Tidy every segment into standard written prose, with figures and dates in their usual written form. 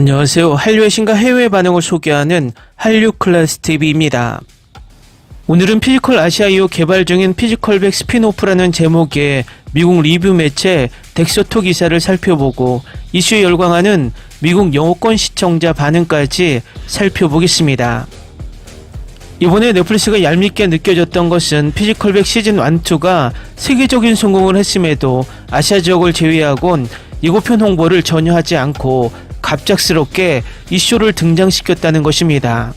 안녕하세요. 한류의 신과 해외 반응을 소개하는 한류 클래스TV입니다. 오늘은 피지컬 아시아 이후 개발 중인 피지컬백 스핀오프라는 제목의 미국 리뷰 매체 덱서토 기사를 살펴보고 이슈에 열광하는 미국 영어권 시청자 반응까지 살펴보겠습니다. 이번에 넷플릭스가 얄밉게 느껴졌던 것은 피지컬백 시즌 1, 2가 세계적인 성공을 했음에도 아시아 지역을 제외하곤 예고편 홍보를 전혀 하지 않고 갑작스럽게 이 쇼를 등장시켰다는 것입니다.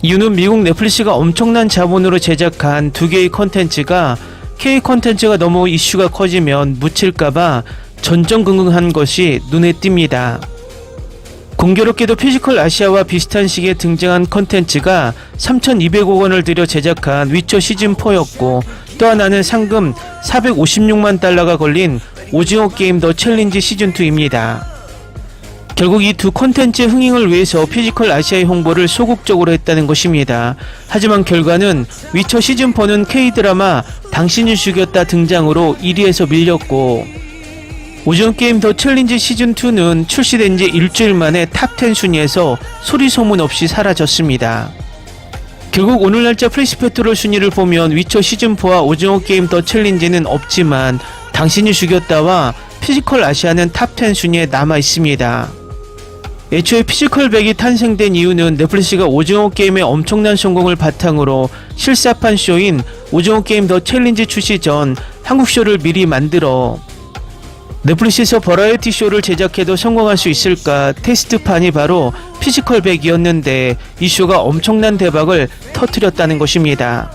이유는 미국 넷플릭스가 엄청난 자본으로 제작한 두 개의 컨텐츠가 K 컨텐츠가 너무 이슈가 커지면 묻힐까봐 전전긍긍한 것이 눈에 띕니다. 공교롭게도 피지컬 아시아와 비슷한 시기에 등장한 컨텐츠가 3,200억 원을 들여 제작한 위쳐 시즌4였고 또 하나는 상금 456만 달러가 걸린 오징어 게임 더 챌린지 시즌2입니다. 결국 이 두 콘텐츠의 흥행을 위해서 피지컬 아시아의 홍보를 소극적으로 했다는 것입니다. 하지만 결과는 위쳐 시즌4는 K드라마 당신을 죽였다 등장으로 1위에서 밀렸고 오징어 게임 더 챌린지 시즌2는 출시된 지 일주일 만에 탑10 순위에서 소리 소문 없이 사라졌습니다. 결국 오늘 날짜 프레시페트롤 순위를 보면 위쳐 시즌4와 오징어 게임 더 챌린지는 없지만 당신이 죽였다와 피지컬 아시아는 탑10 순위에 남아 있습니다. 애초에 피지컬백이 탄생된 이유는 넷플릭스가 오징어 게임의 엄청난 성공을 바탕으로 실사판 쇼인 오징어 게임 더 챌린지 출시 전 한국 쇼를 미리 만들어 넷플릭스에서 버라이어티 쇼를 제작해도 성공할 수 있을까 테스트판이 바로 피지컬백이었는데 이 쇼가 엄청난 대박을 터뜨렸다는 것입니다.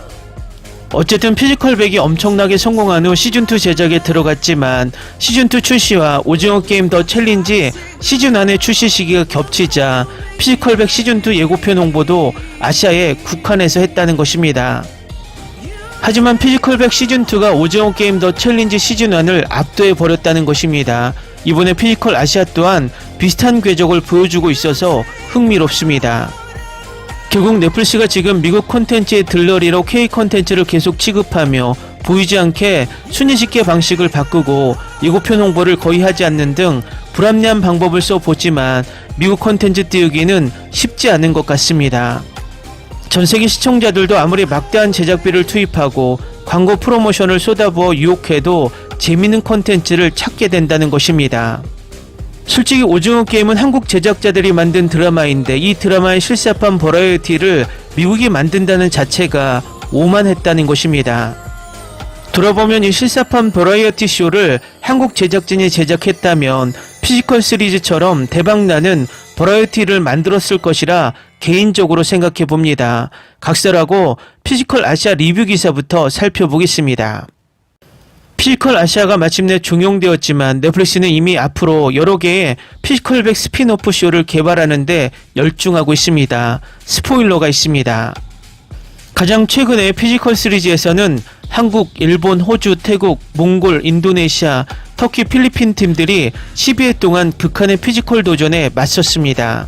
어쨌든 피지컬백이 엄청나게 성공한 후 시즌2 제작에 들어갔지만 시즌2 출시와 오징어 게임 더 챌린지 시즌1의 출시 시기가 겹치자 피지컬백 시즌2 예고편 홍보도 아시아에 국한해서 했다는 것입니다. 하지만 피지컬백 시즌2가 오징어 게임 더 챌린지 시즌1을 압도해버렸다는 것입니다. 이번에 피지컬 아시아 또한 비슷한 궤적을 보여주고 있어서 흥미롭습니다. 결국 넷플릭스가 지금 미국 콘텐츠의 들러리로 K 콘텐츠를 계속 취급하며 보이지 않게 순위집계 방식을 바꾸고 예고편 홍보를 거의 하지 않는 등 불합리한 방법을 써보지만 미국 콘텐츠 띄우기는 쉽지 않은 것 같습니다. 전세계 시청자들도 아무리 막대한 제작비를 투입하고 광고 프로모션을 쏟아부어 유혹해도 재미있는 콘텐츠를 찾게 된다는 것입니다. 솔직히 오징어 게임은 한국 제작자들이 만든 드라마인데 이 드라마의 실사판 버라이어티를 미국이 만든다는 자체가 오만했다는 것입니다. 돌아보면 이 실사판 버라이어티 쇼를 한국 제작진이 제작했다면 피지컬 시리즈처럼 대박나는 버라이어티를 만들었을 것이라 개인적으로 생각해 봅니다. 각설하고 피지컬 아시아 리뷰 기사부터 살펴보겠습니다. 피지컬 아시아가 마침내 종용되었지만 넷플릭스는 이미 앞으로 여러 개의 피지컬백 스핀오프 쇼를 개발하는데 열중하고 있습니다. 스포일러가 있습니다. 가장 최근에 피지컬 시리즈에서는 한국, 일본, 호주, 태국, 몽골, 인도네시아, 터키, 필리핀 팀들이 12회 동안 극한의 피지컬 도전에 맞섰습니다.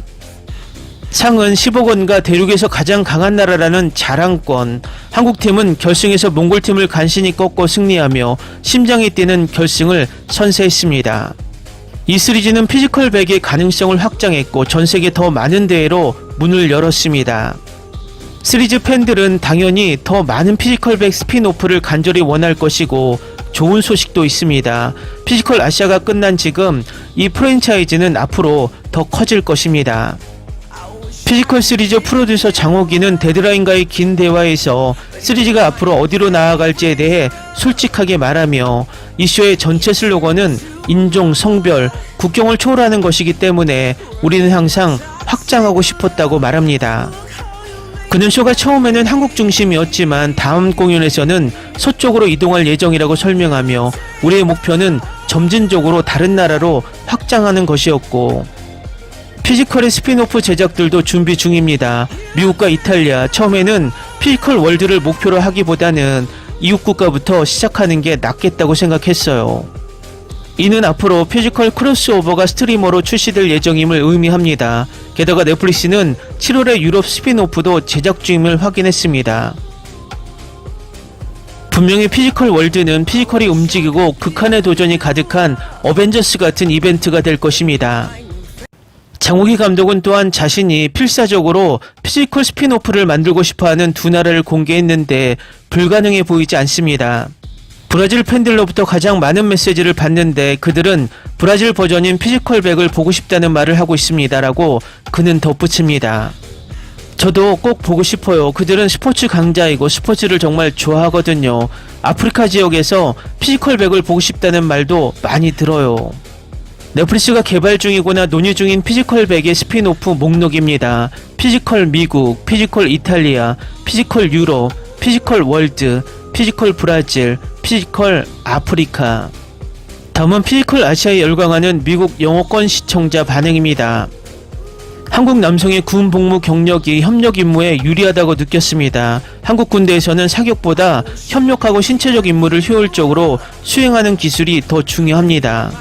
상은 10억 원과 대륙에서 가장 강한 나라라는 자랑권, 한국팀은 결승에서 몽골팀을 간신히 꺾고 승리하며 심장이 뛰는 결승을 선사했습니다. 이 시리즈는 피지컬백의 가능성을 확장했고 전세계 더 많은 대회로 문을 열었습니다. 시리즈 팬들은 당연히 더 많은 피지컬백 스핀오프를 간절히 원할 것이고 좋은 소식도 있습니다. 피지컬 아시아가 끝난 지금 이 프랜차이즈는 앞으로 더 커질 것입니다. 피지컬 시리즈 프로듀서 장호기는 데드라인과의 긴 대화에서 시리즈가 앞으로 어디로 나아갈지에 대해 솔직하게 말하며 이 쇼의 전체 슬로건은 인종, 성별, 국경을 초월하는 것이기 때문에 우리는 항상 확장하고 싶었다고 말합니다. 그는 쇼가 처음에는 한국 중심이었지만 다음 공연에서는 서쪽으로 이동할 예정이라고 설명하며 우리의 목표는 점진적으로 다른 나라로 확장하는 것이었고 피지컬의 스핀오프 제작들도 준비 중입니다. 미국과 이탈리아, 처음에는 피지컬 월드를 목표로 하기보다는 이웃 국가부터 시작하는 게 낫겠다고 생각했어요. 이는 앞으로 피지컬 크로스오버가 스트리머로 출시될 예정임을 의미합니다. 게다가 넷플릭스는 7월에 유럽 스핀오프도 제작 중임을 확인했습니다. 분명히 피지컬 월드는 피지컬이 움직이고 극한의 도전이 가득한 어벤져스 같은 이벤트가 될 것입니다. 장욱이 감독은 또한 자신이 필사적으로 피지컬 스피노프를 만들고 싶어하는 두 나라를 공개했는데 불가능해 보이지 않습니다. 브라질 팬들로부터 가장 많은 메시지를 받는데 그들은 브라질 버전인 피지컬백을 보고 싶다는 말을 하고 있습니다 라고 그는 덧붙입니다. 저도 꼭 보고 싶어요. 그들은 스포츠 강자이고 스포츠를 정말 좋아하거든요. 아프리카 지역에서 피지컬백을 보고 싶다는 말도 많이 들어요. 넷플릭스가 개발 중이거나 논의 중인 피지컬백의 스피노프 목록입니다. 피지컬 미국, 피지컬 이탈리아, 피지컬 유럽, 피지컬 월드, 피지컬 브라질, 피지컬 아프리카. 다음은 피지컬 아시아에 열광하는 미국 영어권 시청자 반응입니다. 한국 남성의 군 복무 경력이 협력 임무에 유리하다고 느꼈습니다. 한국 군대에서는 사격보다 협력하고 신체적 임무를 효율적으로 수행하는 기술이 더 중요합니다.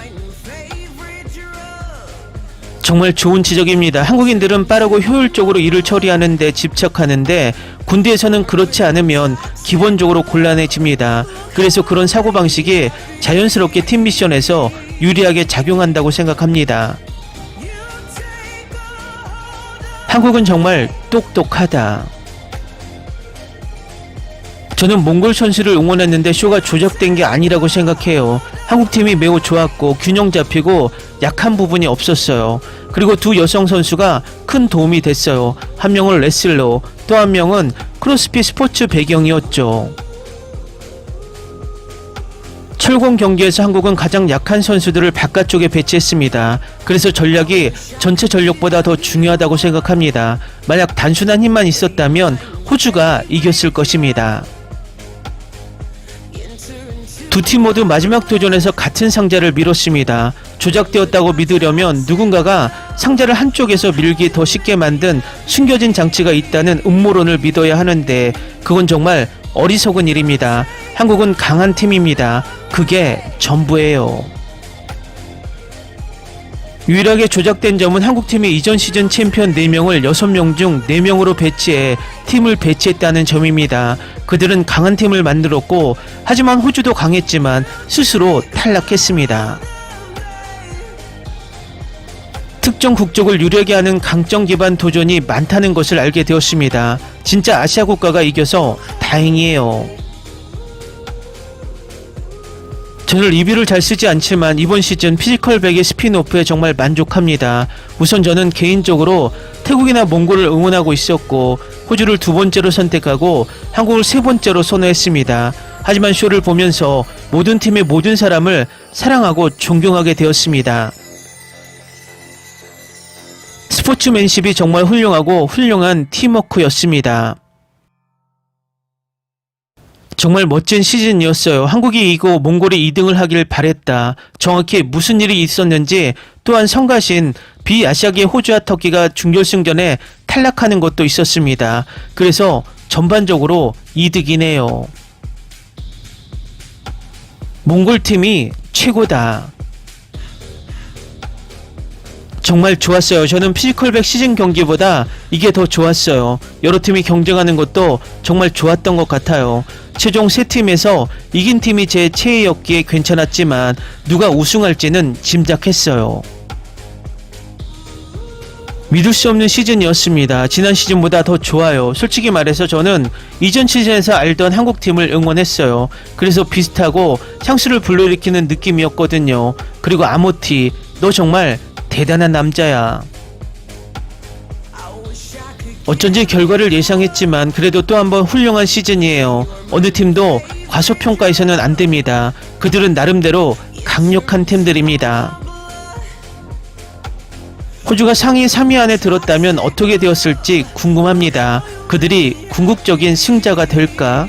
정말 좋은 지적입니다. 한국인들은 빠르고 효율적으로 일을 처리하는 데 집착하는데 군대에서는 그렇지 않으면 기본적으로 곤란해집니다. 그래서 그런 사고방식이 자연스럽게 팀 미션에서 유리하게 작용한다고 생각합니다. 한국은 정말 똑똑하다. 저는 몽골 선수를 응원했는데 쇼가 조작된 게 아니라고 생각해요. 한국팀이 매우 좋았고 균형 잡히고 약한 부분이 없었어요. 그리고 두 여성 선수가 큰 도움이 됐어요. 한 명은 레슬러, 또 한 명은 크로스핏 스포츠 배경이었죠. 철공 경기에서 한국은 가장 약한 선수들을 바깥쪽에 배치했습니다. 그래서 전략이 전체 전력보다 더 중요하다고 생각합니다. 만약 단순한 힘만 있었다면 호주가 이겼을 것입니다. 두 팀 모두 마지막 도전에서 같은 상자를 밀었습니다. 조작되었다고 믿으려면 누군가가 상자를 한쪽에서 밀기 더 쉽게 만든 숨겨진 장치가 있다는 음모론을 믿어야 하는데 그건 정말 어리석은 일입니다. 한국은 강한 팀입니다. 그게 전부예요. 유일하게 조작된 점은 한국팀이 이전 시즌 챔피언 4명을 6명 중 4명으로 배치해 팀을 배치했다는 점입니다. 그들은 강한 팀을 만들었고 하지만 호주도 강했지만 스스로 탈락했습니다. 특정 국적을 유리하게 하는 강점 기반 도전이 많다는 것을 알게 되었습니다. 진짜 아시아 국가가 이겨서 다행이에요. 저는 리뷰를 잘 쓰지 않지만 이번 시즌 피지컬백의 스피노프에 정말 만족합니다. 우선 저는 개인적으로 태국이나 몽골을 응원하고 있었고 호주를 두 번째로 선택하고 한국을 세 번째로 선호했습니다. 하지만 쇼를 보면서 모든 팀의 모든 사람을 사랑하고 존경하게 되었습니다. 스포츠맨십이 정말 훌륭하고 훌륭한 팀워크였습니다. 정말 멋진 시즌이었어요. 한국이 이기고 몽골이 2등을 하길 바랬다. 정확히 무슨 일이 있었는지 또한 성가신 비아시아계 호주와 터키가 준결승전에 탈락하는 것도 있었습니다. 그래서 전반적으로 이득이네요. 몽골팀이 최고다. 정말 좋았어요. 저는 피지컬백 시즌 경기보다 이게 더 좋았어요. 여러 팀이 경쟁하는 것도 정말 좋았던 것 같아요. 최종 세 팀에서 이긴 팀이 제 최애였기에 괜찮았지만 누가 우승할지는 짐작했어요. 믿을 수 없는 시즌이었습니다. 지난 시즌보다 더 좋아요. 솔직히 말해서 저는 이전 시즌에서 알던 한국팀을 응원했어요. 그래서 비슷하고 향수를 불러일으키는 느낌이었거든요. 그리고 아모티, 너 정말 대단한 남자야. 어쩐지 결과를 예상했지만 그래도 또 한 번 훌륭한 시즌이에요. 어느 팀도 과소평가해서는 안 됩니다. 그들은 나름대로 강력한 팀들입니다. 호주가 상위 3위 안에 들었다면 어떻게 되었을지 궁금합니다. 그들이 궁극적인 승자가 될까?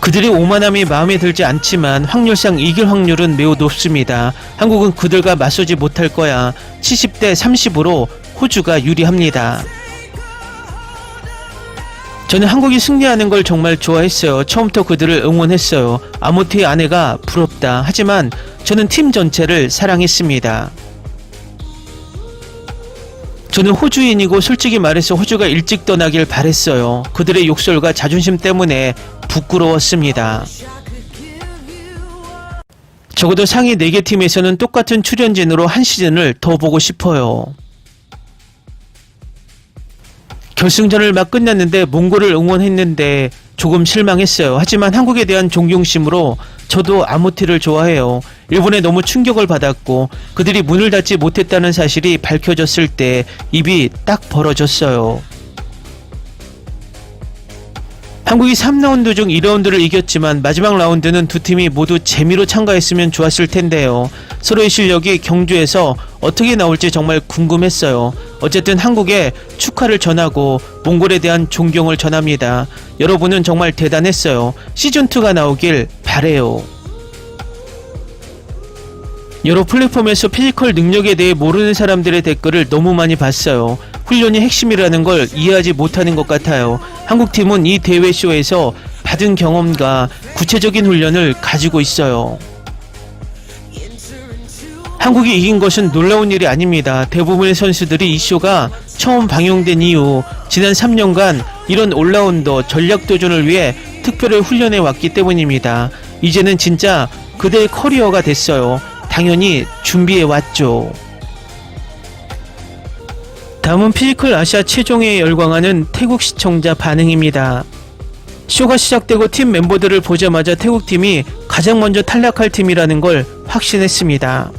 그들의 오만함이 마음에 들지 않지만 확률상 이길 확률은 매우 높습니다. 한국은 그들과 맞서지 못할 거야. 70대 30으로 호주가 유리합니다. 저는 한국이 승리하는 걸 정말 좋아했어요. 처음부터 그들을 응원했어요. 아모티의 아내가 부럽다. 하지만 저는 팀 전체를 사랑했습니다. 저는 호주인이고 솔직히 말해서 호주가 일찍 떠나길 바랬어요. 그들의 욕설과 자존심 때문에 부끄러웠습니다. 적어도 상위 4개 팀에서는 똑같은 출연진으로 한 시즌을 더 보고 싶어요. 결승전을 막 끝났는데 몽골을 응원했는데 조금 실망했어요. 하지만 한국에 대한 존경심으로 저도 아무티를 좋아해요. 일본에 너무 충격을 받았고 그들이 문을 닫지 못했다는 사실이 밝혀졌을 때 입이 딱 벌어졌어요. 한국이 3라운드 중 2라운드를 이겼지만 마지막 라운드는 두 팀이 모두 재미로 참가했으면 좋았을 텐데요. 서로의 실력이 경주에서 어떻게 나올지 정말 궁금했어요. 어쨌든 한국에 축하를 전하고 몽골에 대한 존경을 전합니다. 여러분은 정말 대단했어요. 시즌2가 나오길 바래요. 여러 플랫폼에서 피지컬 능력에 대해 모르는 사람들의 댓글을 너무 많이 봤어요. 훈련이 핵심이라는 걸 이해하지 못하는 것 같아요. 한국팀은 이 대회쇼에서 받은 경험과 구체적인 훈련을 가지고 있어요. 한국이 이긴 것은 놀라운 일이 아닙니다. 대부분의 선수들이 이 쇼가 처음 방영된 이후 지난 3년간 이런 올라운더 전략 도전을 위해 특별히 훈련해 왔기 때문입니다. 이제는 진짜 그들의 커리어가 됐어요. 당연히 준비해 왔죠. 다음은 피지컬 아시아 최종회에 열광하는 태국 시청자 반응입니다. 쇼가 시작되고 팀 멤버들을 보자마자 태국팀이 가장 먼저 탈락할 팀이라는 걸 확신했습니다.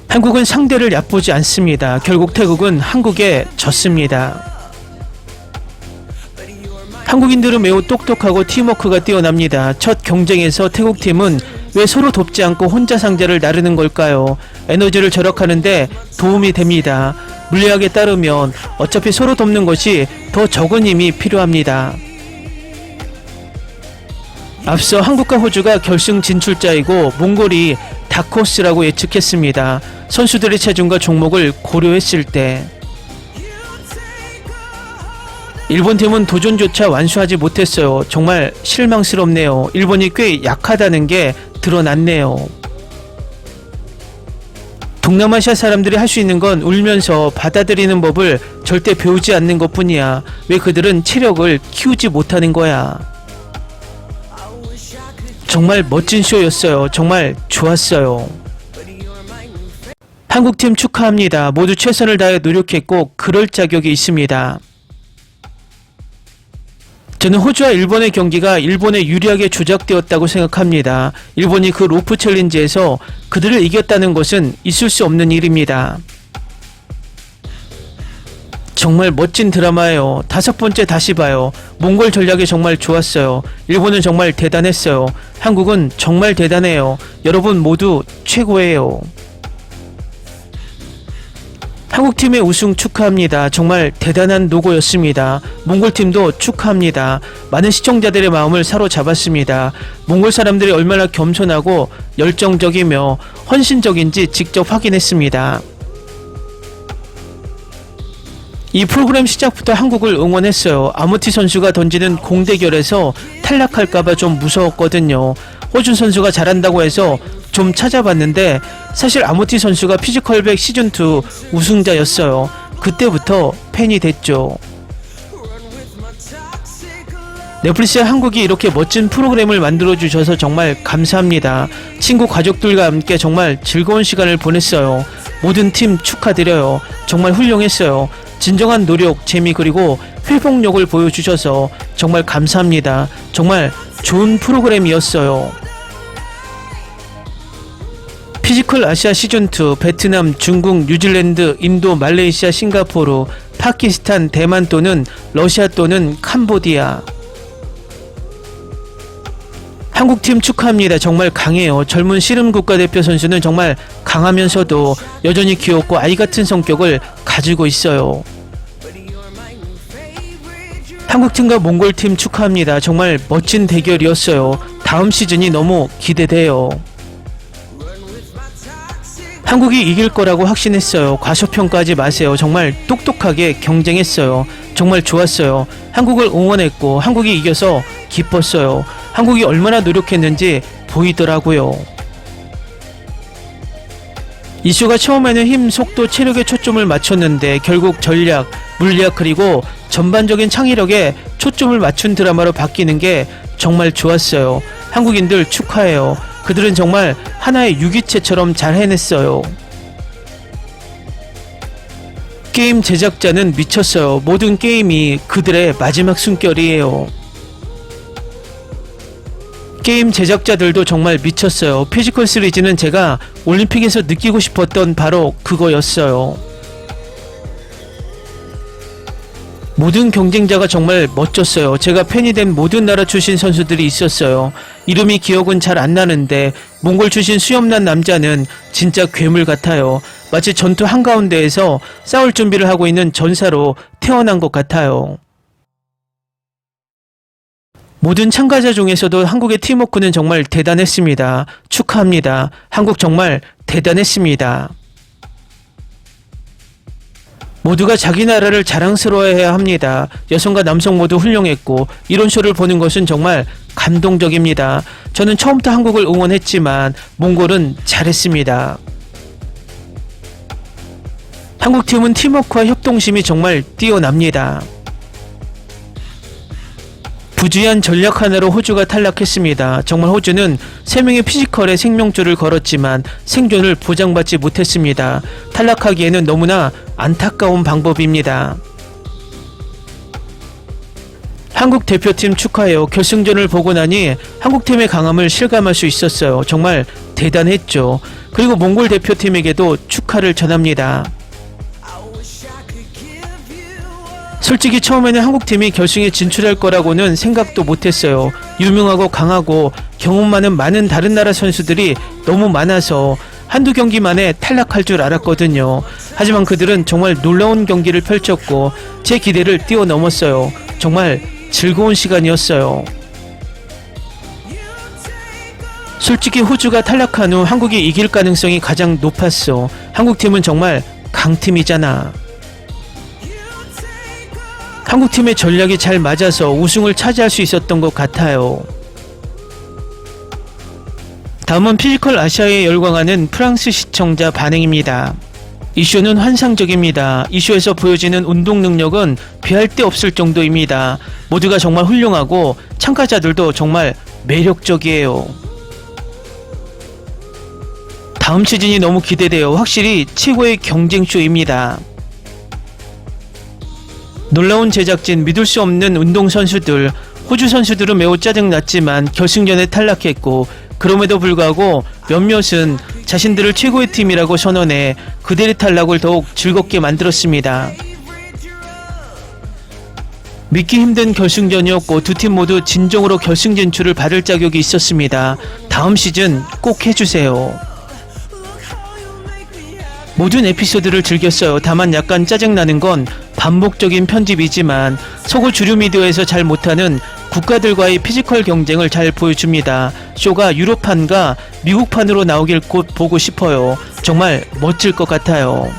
한국은 상대를 얕보지 않습니다. 결국 태국은 한국에 졌습니다. 한국인들은 매우 똑똑하고 팀워크가 뛰어납니다. 첫 경쟁에서 태국팀은 왜 서로 돕지 않고 혼자 상대를 나르는 걸까요? 에너지를 절약하는데 도움이 됩니다. 물리학에 따르면 어차피 서로 돕는 것이 더 적은 힘이 필요합니다. 앞서 한국과 호주가 결승 진출자이고 몽골이 다크호스라고 예측했습니다. 선수들의 체중과 종목을 고려했을 때 일본팀은 도전조차 완수하지 못했어요. 정말 실망스럽네요. 일본이 꽤 약하다는 게 드러났네요. 동남아시아 사람들이 할 수 있는 건 울면서 받아들이는 법을 절대 배우지 않는 것뿐이야. 왜 그들은 체력을 키우지 못하는 거야. 정말 멋진 쇼였어요. 정말 좋았어요. 한국팀 축하합니다. 모두 최선을 다해 노력했고 그럴 자격이 있습니다. 저는 호주와 일본의 경기가 일본에 유리하게 조작되었다고 생각합니다. 일본이 그 로프 챌린지에서 그들을 이겼다는 것은 있을 수 없는 일입니다. 정말 멋진 드라마예요. 5번째 다시 봐요. 몽골 전략이 정말 좋았어요. 일본은 정말 대단했어요. 한국은 정말 대단해요. 여러분 모두 최고예요. 한국팀의 우승 축하합니다. 정말 대단한 노고였습니다. 몽골팀도 축하합니다. 많은 시청자들의 마음을 사로잡았습니다. 몽골 사람들이 얼마나 겸손하고 열정적이며 헌신적인지 직접 확인했습니다. 이 프로그램 시작부터 한국을 응원했어요. 아무티 선수가 던지는 공 대결에서 탈락할까봐 좀 무서웠거든요. 호준 선수가 잘한다고 해서 좀 찾아봤는데 사실 아무티 선수가 피지컬백 시즌2 우승자였어요. 그때부터 팬이 됐죠. 넷플릭스에 한국이 이렇게 멋진 프로그램을 만들어주셔서 정말 감사합니다. 친구 가족들과 함께 정말 즐거운 시간을 보냈어요. 모든 팀 축하드려요. 정말 훌륭했어요. 진정한 노력, 재미 그리고 회복력을 보여주셔서 정말 감사합니다. 정말 좋은 프로그램이었어요. 피지컬 아시아 시즌2 베트남, 중국, 뉴질랜드, 인도, 말레이시아, 싱가포르, 파키스탄, 대만 또는 러시아 또는 캄보디아. 한국팀 축하합니다. 정말 강해요. 젊은 씨름 국가대표 선수는 정말 강하면서도 여전히 귀엽고 아이 같은 성격을 가지고 있어요. 한국팀과 몽골팀 축하합니다. 정말 멋진 대결이었어요. 다음 시즌이 너무 기대돼요. 한국이 이길 거라고 확신했어요. 과소평가하지 마세요. 정말 똑똑하게 경쟁했어요. 정말 좋았어요. 한국을 응원했고 한국이 이겨서 기뻤어요. 한국이 얼마나 노력했는지 보이더라고요. 이슈가 처음에는 힘, 속도, 체력에 초점을 맞췄는데 결국 전략, 물리학 그리고 전반적인 창의력에 초점을 맞춘 드라마로 바뀌는 게 정말 좋았어요. 한국인들 축하해요. 그들은 정말 하나의 유기체처럼 잘 해냈어요. 게임 제작자는 미쳤어요. 모든 게임이 그들의 마지막 숨결이에요. 게임 제작자들도 정말 미쳤어요. 피지컬 시리즈는 제가 올림픽에서 느끼고 싶었던 바로 그거였어요. 모든 경쟁자가 정말 멋졌어요. 제가 팬이 된 모든 나라 출신 선수들이 있었어요. 이름이 기억은 잘 안 나는데 몽골 출신 수염난 남자는 진짜 괴물 같아요. 마치 전투 한가운데에서 싸울 준비를 하고 있는 전사로 태어난 것 같아요. 모든 참가자 중에서도 한국의 팀워크는 정말 대단했습니다. 축하합니다. 한국 정말 대단했습니다. 모두가 자기 나라를 자랑스러워해야 합니다. 여성과 남성 모두 훌륭했고 이런 쇼를 보는 것은 정말 감동적입니다. 저는 처음부터 한국을 응원했지만 몽골은 잘했습니다. 한국팀은 팀워크와 협동심이 정말 뛰어납니다. 부주의한 전략 하나로 호주가 탈락했습니다. 정말 호주는 3명의 피지컬에 생명줄을 걸었지만 생존을 보장받지 못했습니다. 탈락하기에는 너무나 안타까운 방법입니다. 한국 대표팀 축하해요. 결승전을 보고 나니 한국팀의 강함을 실감할 수 있었어요. 정말 대단했죠. 그리고 몽골 대표팀에게도 축하를 전합니다. 솔직히 처음에는 한국팀이 결승에 진출할 거라고는 생각도 못했어요. 유명하고 강하고 경험 많은 많은 다른 나라 선수들이 너무 많아서 한두 경기 만에 탈락할 줄 알았거든요. 하지만 그들은 정말 놀라운 경기를 펼쳤고 제 기대를 뛰어넘었어요. 정말 즐거운 시간이었어요. 솔직히 호주가 탈락한 후 한국이 이길 가능성이 가장 높았어. 한국팀은 정말 강팀이잖아. 한국팀의 전략이 잘 맞아서 우승을 차지할 수 있었던 것 같아요. 다음은 피지컬 아시아에 열광하는 프랑스 시청자 반응입니다. 이 쇼는 환상적입니다. 이 쇼에서 보여지는 운동 능력은 비할 데 없을 정도입니다. 모두가 정말 훌륭하고 참가자들도 정말 매력적이에요. 다음 시즌이 너무 기대돼요. 확실히 최고의 경쟁 쇼입니다. 놀라운 제작진, 믿을 수 없는 운동선수들, 호주 선수들은 매우 짜증났지만 결승전에 탈락했고 그럼에도 불구하고 몇몇은 자신들을 최고의 팀이라고 선언해 그들의 탈락을 더욱 즐겁게 만들었습니다. 믿기 힘든 결승전이었고 두 팀 모두 진정으로 결승 진출을 받을 자격이 있었습니다. 다음 시즌 꼭 해주세요. 모든 에피소드를 즐겼어요. 다만 약간 짜증나는 건 반복적인 편집이지만 서구 주류 미디어에서 잘 못하는 국가들과의 피지컬 경쟁을 잘 보여줍니다. 쇼가 유럽판과 미국판으로 나오길 곧 보고 싶어요. 정말 멋질 것 같아요.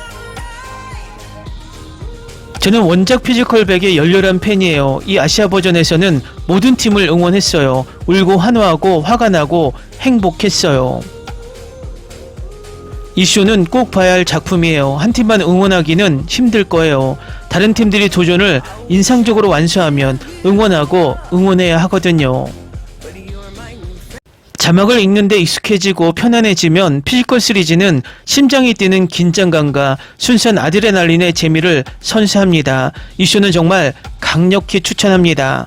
저는 원작 피지컬 100의 열렬한 팬이에요. 이 아시아 버전에서는 모든 팀을 응원했어요. 울고 환호하고 화가 나고 행복했어요. 이 쇼는 꼭 봐야 할 작품이에요. 한 팀만 응원하기는 힘들 거예요. 다른 팀들이 도전을 인상적으로 완수하면 응원하고 응원해야 하거든요. 자막을 읽는데 익숙해지고 편안해지면 피지컬 시리즈는 심장이 뛰는 긴장감과 순수한 아드레날린의 재미를 선사합니다. 이 쇼는 정말 강력히 추천합니다.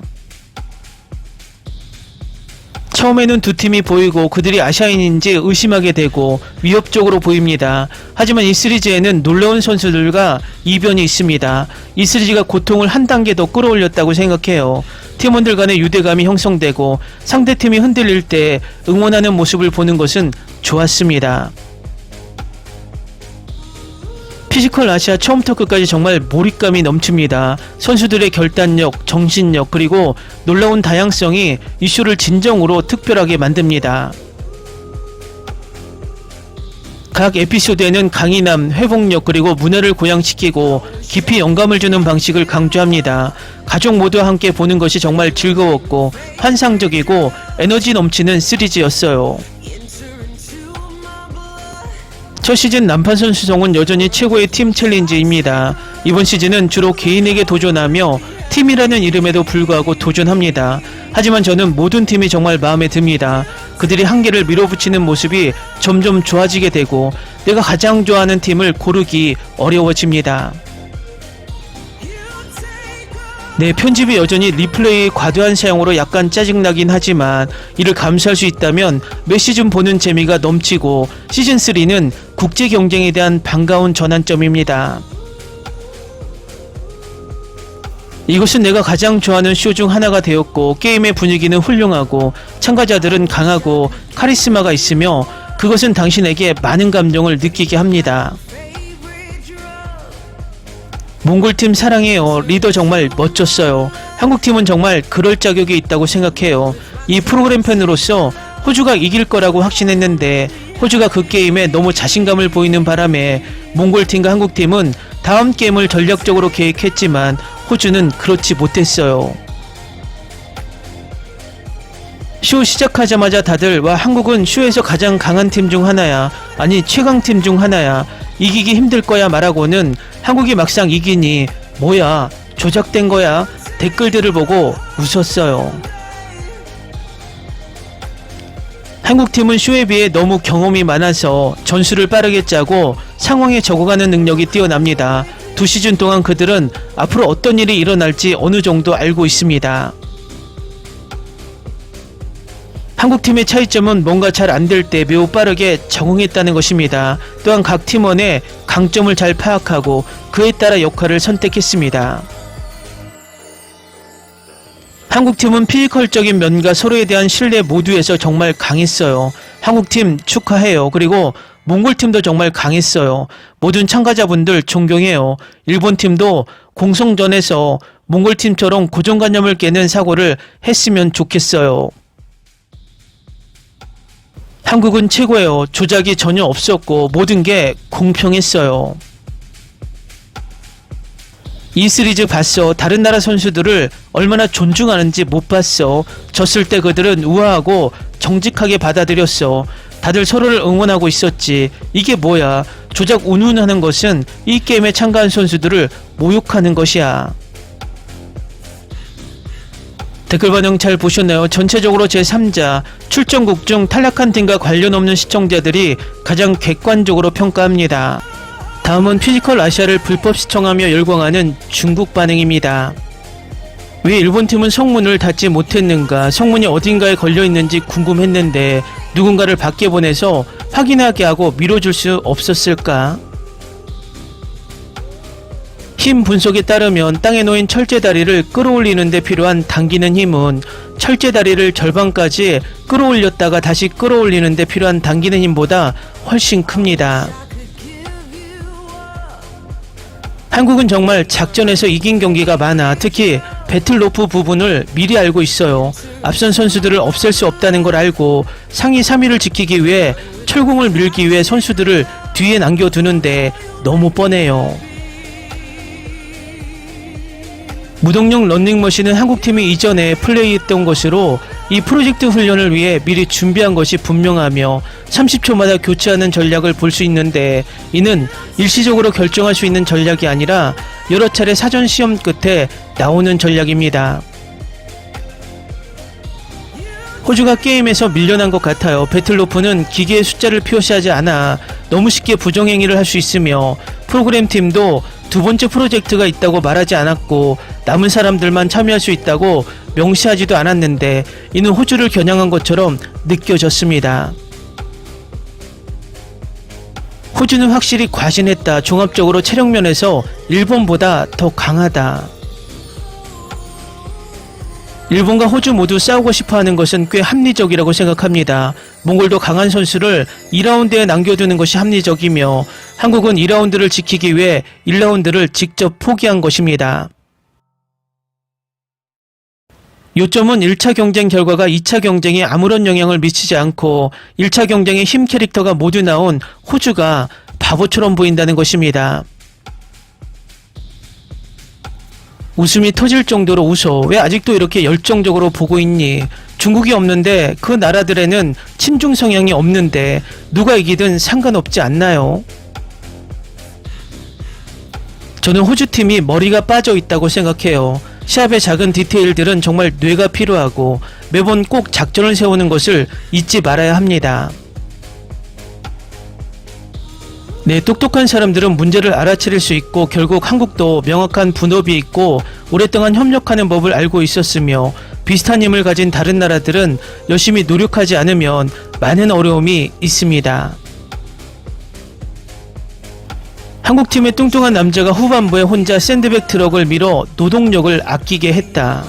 처음에는 두 팀이 보이고 그들이 아시아인인지 의심하게 되고 위협적으로 보입니다. 하지만 이 시리즈에는 놀라운 선수들과 이변이 있습니다. 이 시리즈가 고통을 한 단계 더 끌어올렸다고 생각해요. 팀원들 간의 유대감이 형성되고 상대팀이 흔들릴 때 응원하는 모습을 보는 것은 좋았습니다. 피지컬 아시아 처음부터 끝까지 정말 몰입감이 넘칩니다. 선수들의 결단력, 정신력, 그리고 놀라운 다양성이 이 쇼를 진정으로 특별하게 만듭니다. 각 에피소드에는 강인함, 회복력, 그리고 문화를 고양시키고 깊이 영감을 주는 방식을 강조합니다. 가족 모두와 함께 보는 것이 정말 즐거웠고 환상적이고 에너지 넘치는 시리즈였어요. 첫 시즌 남판 선수성은 여전히 최고의 팀 챌린지입니다. 이번 시즌은 주로 개인에게 도전하며 팀이라는 이름에도 불구하고 도전합니다. 하지만 저는 모든 팀이 정말 마음에 듭니다. 그들이 한계를 밀어붙이는 모습이 점점 좋아지게 되고 내가 가장 좋아하는 팀을 고르기 어려워집니다. 네, 편집이 여전히 리플레이의 과도한 사용으로 약간 짜증나긴 하지만 이를 감수할 수 있다면 매 시즌 보는 재미가 넘치고 시즌3는 국제 경쟁에 대한 반가운 전환점입니다. 이것은 내가 가장 좋아하는 쇼 중 하나가 되었고 게임의 분위기는 훌륭하고 참가자들은 강하고 카리스마가 있으며 그것은 당신에게 많은 감정을 느끼게 합니다. 몽골팀 사랑해요. 리더 정말 멋졌어요. 한국팀은 정말 그럴 자격이 있다고 생각해요. 이 프로그램 팬으로서 호주가 이길 거라고 확신했는데 호주가 그 게임에 너무 자신감을 보이는 바람에 몽골팀과 한국팀은 다음 게임을 전략적으로 계획했지만 호주는 그렇지 못했어요. 쇼 시작하자마자 다들 와 한국은 쇼에서 가장 강한 팀 중 하나야. 아니 최강팀 중 하나야. 이기기 힘들 거야 말하고는 한국이 막상 이기니 뭐야 조작된 거야. 댓글들을 보고 웃었어요. 한국팀은 쇼에 비해 너무 경험이 많아서 전술을 빠르게 짜고 상황에 적응하는 능력이 뛰어납니다. 2시즌 동안 그들은 앞으로 어떤 일이 일어날지 어느 정도 알고 있습니다. 한국팀의 차이점은 뭔가 잘 안 될 때 매우 빠르게 적응했다는 것입니다. 또한 각 팀원의 강점을 잘 파악하고 그에 따라 역할을 선택했습니다. 한국팀은 피지컬적인 면과 서로에 대한 신뢰 모두에서 정말 강했어요. 한국팀 축하해요. 그리고 몽골팀도 정말 강했어요. 모든 참가자분들 존경해요. 일본팀도 공성전에서 몽골팀처럼 고정관념을 깨는 사고를 했으면 좋겠어요. 한국은 최고예요. 조작이 전혀 없었고 모든 게 공평했어요. 이 시리즈 봤어. 다른 나라 선수들을 얼마나 존중하는지 못 봤어. 졌을 때 그들은 우아하고 정직하게 받아들였어. 다들 서로를 응원하고 있었지. 이게 뭐야. 조작 운운하는 것은 이 게임에 참가한 선수들을 모욕하는 것이야. 댓글 반응 잘 보셨나요? 전체적으로 제3자 출전국 중 탈락한 팀과 관련 없는 시청자들이 가장 객관적으로 평가합니다. 다음은 피지컬 아시아를 불법 시청하며 열광하는 중국 반응입니다. 왜 일본팀은 성문을 닫지 못했는가? 성문이 어딘가에 걸려있는지 궁금했는데 누군가를 밖에 보내서 확인하게 하고 밀어줄 수 없었을까? 힘 분석에 따르면 땅에 놓인 철제다리를 끌어올리는 데 필요한 당기는 힘은 철제다리를 절반까지 끌어올렸다가 다시 끌어올리는 데 필요한 당기는 힘보다 훨씬 큽니다. 한국은 정말 작전에서 이긴 경기가 많아. 특히 배틀로프 부분을 미리 알고 있어요. 앞선 선수들을 없앨 수 없다는 걸 알고 상위 3위를 지키기 위해 철공을 밀기 위해 선수들을 뒤에 남겨두는데 너무 뻔해요. 무동력 런닝머신은 한국팀이 이전에 플레이했던 것으로 이 프로젝트 훈련을 위해 미리 준비한 것이 분명하며 30초마다 교체하는 전략을 볼 수 있는데 이는 일시적으로 결정할 수 있는 전략이 아니라 여러 차례 사전 시험 끝에 나오는 전략입니다. 호주가 게임에서 밀려난 것 같아요. 배틀로프는 기계의 숫자를 표시하지 않아 너무 쉽게 부정행위를 할 수 있으며 프로그램 팀도 두 번째 프로젝트가 있다고 말하지 않았고 남은 사람들만 참여할 수 있다고 명시하지도 않았는데 이는 호주를 겨냥한 것처럼 느껴졌습니다. 호주는 확실히 과신했다. 종합적으로 체력면에서 일본보다 더 강하다. 일본과 호주 모두 싸우고 싶어하는 것은 꽤 합리적이라고 생각합니다. 몽골도 강한 선수를 2라운드에 남겨두는 것이 합리적이며 한국은 2라운드를 지키기 위해 1라운드를 직접 포기한 것입니다. 요점은 1차 경쟁 결과가 2차 경쟁에 아무런 영향을 미치지 않고 1차 경쟁의 힘 캐릭터가 모두 나온 호주가 바보처럼 보인다는 것입니다. 웃음이 터질 정도로 웃어. 왜 아직도 이렇게 열정적으로 보고 있니? 중국이 없는데 그 나라들에는 친중 성향이 없는데 누가 이기든 상관없지 않나요? 저는 호주팀이 머리가 빠져 있다고 생각해요. 시합의 작은 디테일들은 정말 뇌가 필요하고 매번 꼭 작전을 세우는 것을 잊지 말아야 합니다. 네, 똑똑한 사람들은 문제를 알아차릴 수 있고 결국 한국도 명확한 분업이 있고 오랫동안 협력하는 법을 알고 있었으며 비슷한 힘을 가진 다른 나라들은 열심히 노력하지 않으면 많은 어려움이 있습니다. 한국팀의 뚱뚱한 남자가 후반부에 혼자 샌드백 트럭을 밀어 노동력을 아끼게 했다.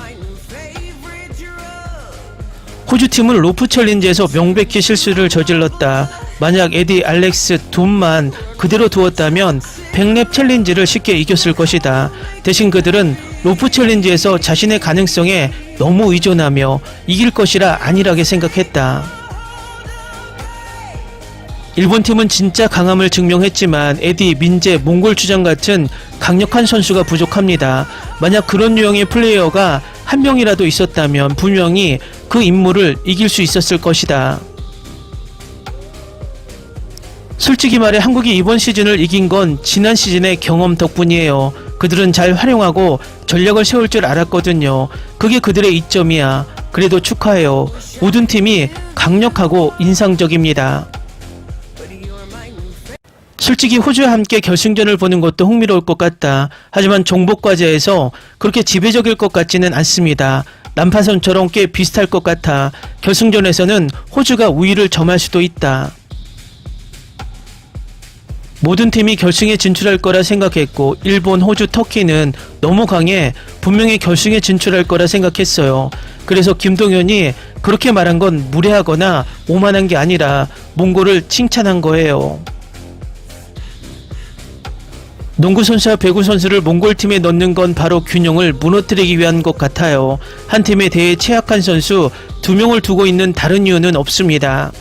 호주팀은 로프 챌린지에서 명백히 실수를 저질렀다. 만약 에디, 알렉스, 둠만 그대로 두었다면 100랩 챌린지를 쉽게 이겼을 것이다. 대신 그들은 로프 챌린지에서 자신의 가능성에 너무 의존하며 이길 것이라 안일하게 생각했다. 일본팀은 진짜 강함을 증명했지만 에디, 민재, 몽골 주장 같은 강력한 선수가 부족합니다. 만약 그런 유형의 플레이어가 한 명이라도 있었다면 분명히 그 임무를 이길 수 있었을 것이다. 솔직히 말해 한국이 이번 시즌을 이긴 건 지난 시즌의 경험 덕분이에요. 그들은 잘 활용하고 전략을 세울 줄 알았거든요. 그게 그들의 이점이야. 그래도 축하해요. 모든 팀이 강력하고 인상적입니다. 솔직히 호주와 함께 결승전을 보는 것도 흥미로울 것 같다. 하지만 종복과제에서 그렇게 지배적일 것 같지는 않습니다. 난파선처럼 꽤 비슷할 것 같아 결승전에서는 호주가 우위를 점할 수도 있다. 모든 팀이 결승에 진출할 거라 생각했고 일본, 호주, 터키는 너무 강해 분명히 결승에 진출할 거라 생각했어요. 그래서 김동현이 그렇게 말한 건 무례하거나 오만한 게 아니라 몽골을 칭찬한 거예요. 농구선수와 배구선수를 몽골팀에 넣는 건 바로 균형을 무너뜨리기 위한 것 같아요. 한 팀에 대해 취약한 선수 2명을 두고 있는 다른 이유는 없습니다.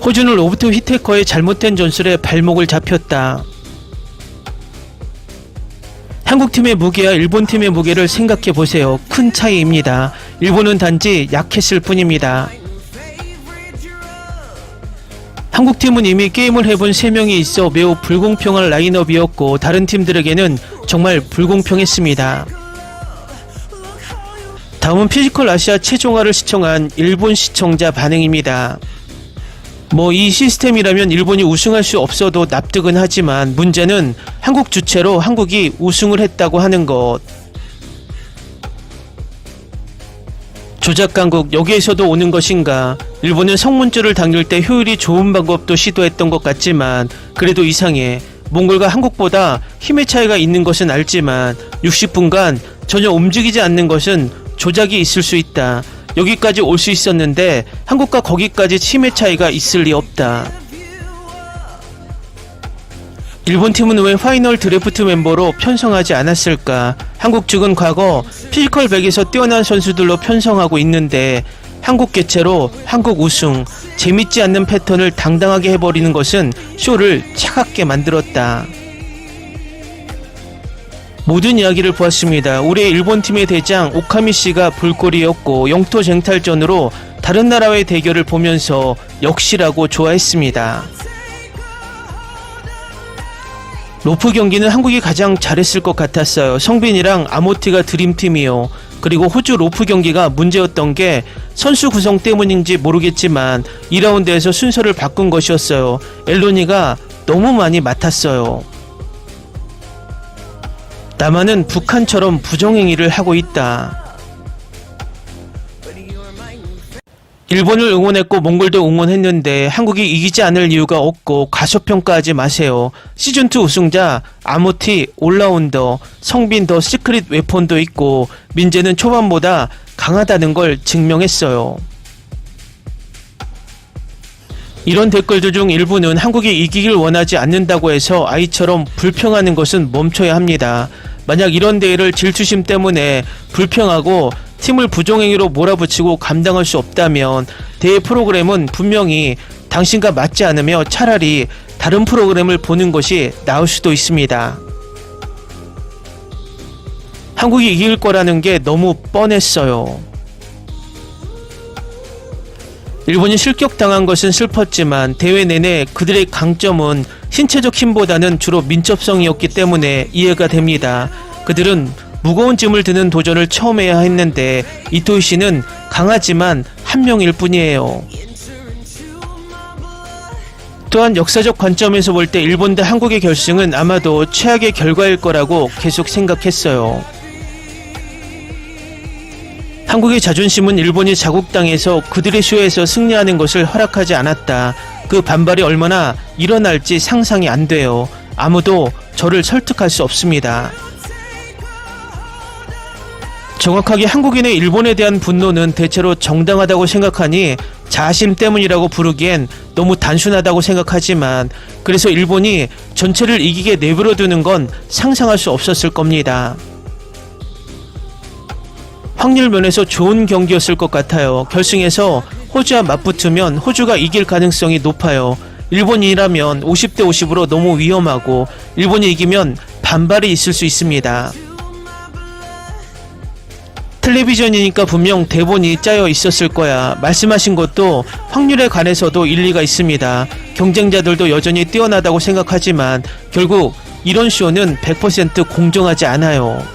호주는 로버트 휘테커의 잘못된 전술에 발목을 잡혔다. 한국팀의 무게와 일본팀의 무게를 생각해보세요. 큰 차이입니다. 일본은 단지 약했을 뿐입니다. 한국팀은 이미 게임을 해본 3명이 있어 매우 불공평한 라인업이었고 다른 팀들에게는 정말 불공평했습니다. 다음은 피지컬 아시아 최종화를 시청한 일본 시청자 반응입니다. 이 시스템이라면 일본이 우승할 수 없어도 납득은 하지만 문제는 한국 주체로 한국이 우승을 했다고 하는 것. 조작 강국 여기에서도 오는 것인가? 일본은 성문줄을 당길 때 효율이 좋은 방법도 시도했던 것 같지만 그래도 이상해. 몽골과 한국보다 힘의 차이가 있는 것은 알지만 60분간 전혀 움직이지 않는 것은 조작이 있을 수 있다. 여기까지 올 수 있었는데 한국과 거기까지 힘의 차이가 있을 리 없다. 일본팀은 왜 파이널 드래프트 멤버로 편성하지 않았을까? 한국 측은 과거 피지컬 100에서 뛰어난 선수들로 편성하고 있는데 한국 개최로 한국 우승, 재밌지 않는 패턴을 당당하게 해버리는 것은 쇼를 차갑게 만들었다. 모든 이야기를 보았습니다. 올해 일본팀의 대장 오카미씨가 볼거리였고 영토 쟁탈전으로 다른 나라와의 대결을 보면서 역시라고 좋아했습니다. 로프 경기는 한국이 가장 잘했을 것 같았어요. 성빈이랑 아모티가 드림팀이요. 그리고 호주 로프 경기가 문제였던 게 선수 구성 때문인지 모르겠지만 2라운드에서 순서를 바꾼 것이었어요. 엘로니가 너무 많이 맡았어요. 남한은 북한처럼 부정행위를 하고 있다. 일본을 응원했고 몽골도 응원했는데 한국이 이기지 않을 이유가 없고 과소평가하지 마세요. 시즌2 우승자 아모티, 올라운더, 성빈 더 시크릿 웨폰도 있고 민재는 초반보다 강하다는 걸 증명했어요. 이런 댓글들 중 일부는 한국이 이기길 원하지 않는다고 해서 아이처럼 불평하는 것은 멈춰야 합니다. 만약 이런 대회를 질투심 때문에 불평하고 팀을 부정행위로 몰아붙이고 감당할 수 없다면 대회 프로그램은 분명히 당신과 맞지 않으며 차라리 다른 프로그램을 보는 것이 나을 수도 있습니다. 한국이 이길 거라는 게 너무 뻔했어요. 일본이 실격당한 것은 슬펐지만 대회 내내 그들의 강점은 신체적 힘보다는 주로 민첩성이었기 때문에 이해가 됩니다. 그들은 무거운 짐을 드는 도전을 처음 해야 했는데 이토이 씨는 강하지만 한 명일 뿐이에요. 또한 역사적 관점에서 볼 때 일본 대 한국의 결승은 아마도 최악의 결과일 거라고 계속 생각했어요. 한국의 자존심은 일본이 자국당해서 그들의 쇼에서 승리하는 것을 허락하지 않았다. 그 반발이 얼마나 일어날지 상상이 안 돼요. 아무도 저를 설득할 수 없습니다. 정확하게 한국인의 일본에 대한 분노는 대체로 정당하다고 생각하니 자심 때문이라고 부르기엔 너무 단순하다고 생각하지만 그래서 일본이 전체를 이기게 내버려두는 건 상상할 수 없었을 겁니다. 확률 면에서 좋은 경기였을 것 같아요. 결승에서 호주와 맞붙으면 호주가 이길 가능성이 높아요. 일본이라면 50대 50으로 너무 위험하고 일본이 이기면 반발이 있을 수 있습니다. 텔레비전이니까 분명 대본이 짜여 있었을 거야. 말씀하신 것도 확률에 관해서도 일리가 있습니다. 경쟁자들도 여전히 뛰어나다고 생각하지만 결국 이런 쇼는 100% 공정하지 않아요.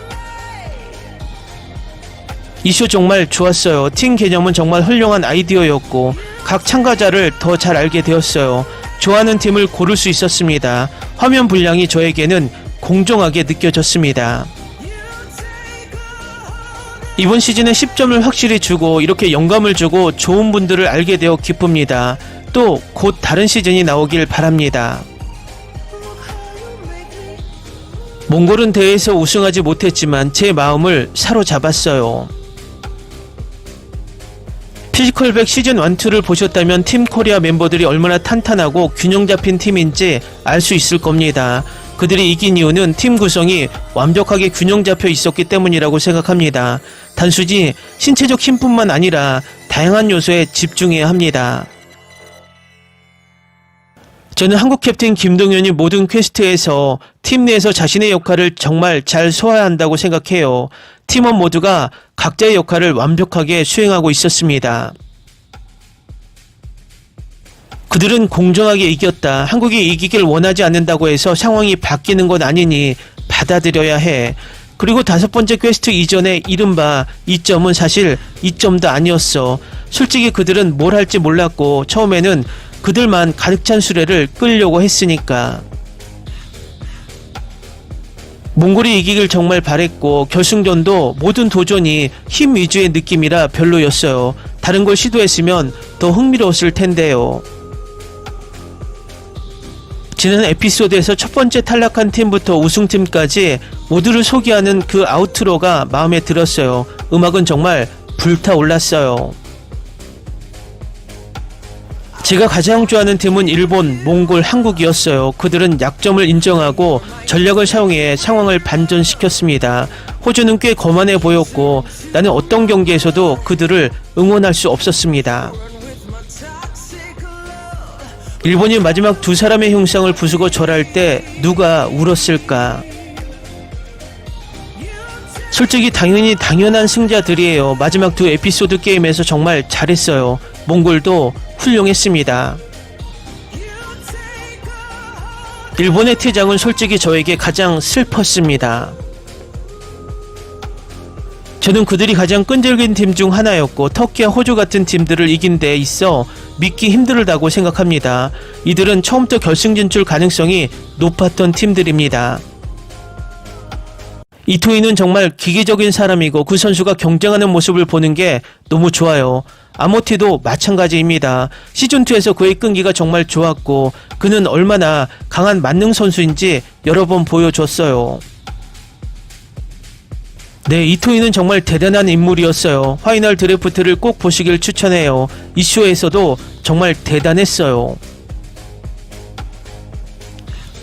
이 쇼 정말 좋았어요. 팀 개념은 정말 훌륭한 아이디어였고 각 참가자를 더 잘 알게 되었어요. 좋아하는 팀을 고를 수 있었습니다. 화면 분량이 저에게는 공정하게 느껴졌습니다. 이번 시즌에 10점을 확실히 주고 이렇게 영감을 주고 좋은 분들을 알게 되어 기쁩니다. 또 곧 다른 시즌이 나오길 바랍니다. 몽골은 대회에서 우승하지 못했지만 제 마음을 사로잡았어요. 피지컬백 시즌 1, 2를 보셨다면 팀 코리아 멤버들이 얼마나 탄탄하고 균형 잡힌 팀인지 알 수 있을 겁니다. 그들이 이긴 이유는 팀 구성이 완벽하게 균형 잡혀 있었기 때문이라고 생각합니다. 단순히 신체적 힘뿐만 아니라 다양한 요소에 집중해야 합니다. 저는 한국 캡틴 김동현이 모든 퀘스트에서 팀 내에서 자신의 역할을 정말 잘 소화한다고 생각해요. 팀원 모두가 각자의 역할을 완벽하게 수행하고 있었습니다. 그들은 공정하게 이겼다. 한국이 이기길 원하지 않는다고 해서 상황이 바뀌는 건 아니니 받아들여야 해. 그리고 5번째 퀘스트 이전에 이른바 2점은 사실 2점도 아니었어. 솔직히 그들은 뭘 할지 몰랐고 처음에는 그들만 가득 찬 수레를 끌려고 했으니까. 몽골이 이기길 정말 바랬고 결승전도 모든 도전이 힘 위주의 느낌이라 별로였어요. 다른 걸 시도했으면 더 흥미로웠을 텐데요. 지난 에피소드에서 첫 번째 탈락한 팀부터 우승팀까지 모두를 소개하는 그 아우트로가 마음에 들었어요. 음악은 정말 불타올랐어요. 제가 가장 좋아하는 팀은 일본, 몽골, 한국이었어요. 그들은 약점을 인정하고 전략을 사용해 상황을 반전시켰습니다. 호주는 꽤 거만해 보였고 나는 어떤 경기에서도 그들을 응원할 수 없었습니다. 일본이 마지막 두 사람의 흉상을 부수고 절할 때 누가 울었을까? 솔직히 당연한 승자들이에요. 마지막 두 에피소드 게임에서 정말 잘했어요. 몽골도 훌륭했습니다. 일본의 퇴장은 솔직히 저에게 가장 슬펐습니다. 저는 그들이 가장 끈질긴 팀 중 하나였고 터키와 호주 같은 팀들을 이긴 데 있어 믿기 힘들다고 생각합니다. 이들은 처음부터 결승 진출 가능성이 높았던 팀들입니다. 이토이는 정말 기계적인 사람이고 그 선수가 경쟁하는 모습을 보는 게 너무 좋아요. 아모티도 마찬가지입니다. 시즌2에서 그의 끈기가 정말 좋았고 그는 얼마나 강한 만능 선수인지 여러 번 보여줬어요. 네, 이토이는 정말 대단한 인물이었어요. 파이널 드래프트를 꼭 보시길 추천해요. 이 쇼에서도 정말 대단했어요.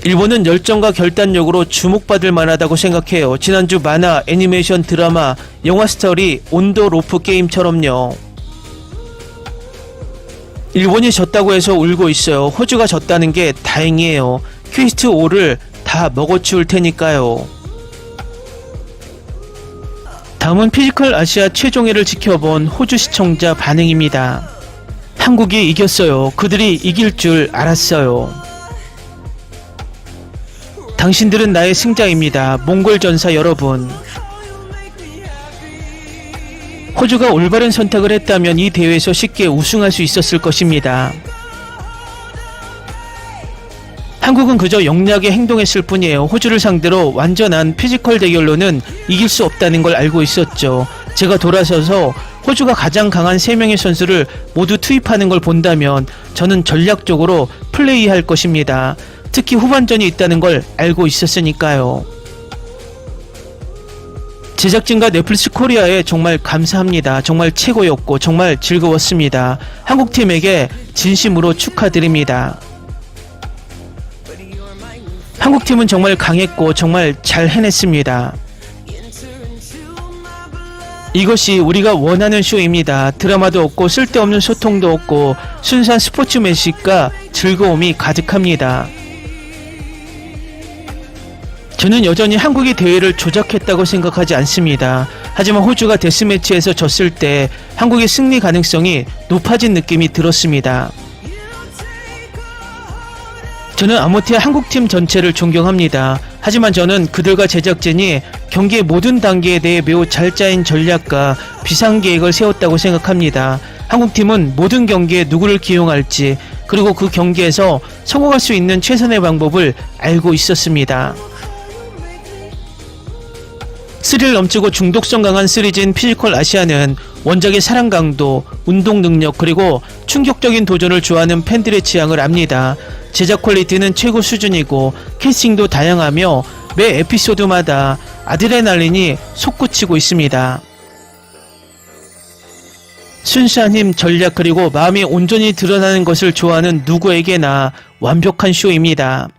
일본은 열정과 결단력으로 주목받을 만하다고 생각해요. 지난주 만화, 애니메이션, 드라마, 영화 스토리, 온도 로프 게임처럼요. 일본이 졌다고 해서 울고 있어요. 호주가 졌다는 게 다행이에요. 퀘스트 5를 다 먹어치울 테니까요. 다음은 피지컬 아시아 최종회를 지켜본 호주 시청자 반응입니다. 한국이 이겼어요. 그들이 이길 줄 알았어요. 당신들은 나의 승자입니다. 몽골 전사 여러분. 호주가 올바른 선택을 했다면 이 대회에서 쉽게 우승할 수 있었을 것입니다. 한국은 그저 영리하게 행동했을 뿐이에요. 호주를 상대로 완전한 피지컬 대결로는 이길 수 없다는 걸 알고 있었죠. 제가 돌아서서 호주가 가장 강한 3명의 선수를 모두 투입하는 걸 본다면 저는 전략적으로 플레이할 것입니다. 특히 후반전이 있다는 걸 알고 있었으니까요. 제작진과 넷플릭스 코리아에 정말 감사합니다. 정말 최고였고 정말 즐거웠습니다. 한국팀에게 진심으로 축하드립니다. 한국팀은 정말 강했고 정말 잘 해냈습니다. 이것이 우리가 원하는 쇼입니다. 드라마도 없고 쓸데없는 소통도 없고 순수한 스포츠 매식과 즐거움이 가득합니다. 저는 여전히 한국이 대회를 조작했다고 생각하지 않습니다. 하지만 호주가 데스매치에서 졌을 때 한국의 승리 가능성이 높아진 느낌이 들었습니다. 저는 아모티아 한국팀 전체를 존경합니다. 하지만 저는 그들과 제작진이 경기의 모든 단계에 대해 매우 잘 짜인 전략과 비상계획을 세웠다고 생각합니다. 한국팀은 모든 경기에 누구를 기용할지 그리고 그 경기에서 성공할 수 있는 최선의 방법을 알고 있었습니다. 스릴 넘치고 중독성 강한 시리즈인 피지컬 아시아는 원작의 사랑 강도, 운동 능력 그리고 충격적인 도전을 좋아하는 팬들의 취향을 압니다. 제작 퀄리티는 최고 수준이고 캐스팅도 다양하며 매 에피소드마다 아드레날린이 솟구치고 있습니다. 순수한 힘, 전략 그리고 마음이 온전히 드러나는 것을 좋아하는 누구에게나 완벽한 쇼입니다.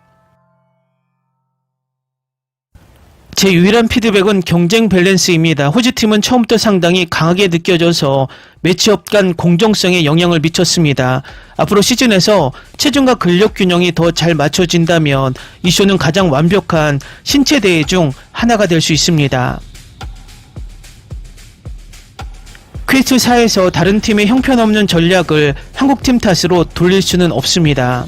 제 유일한 피드백은 경쟁 밸런스입니다. 호주팀은 처음부터 상당히 강하게 느껴져서 매치업 간 공정성에 영향을 미쳤습니다. 앞으로 시즌에서 체중과 근력 균형이 더 잘 맞춰진다면 이 쇼는 가장 완벽한 신체 대회 중 하나가 될 수 있습니다. 퀘스트 4에서 다른 팀의 형편없는 전략을 한국팀 탓으로 돌릴 수는 없습니다.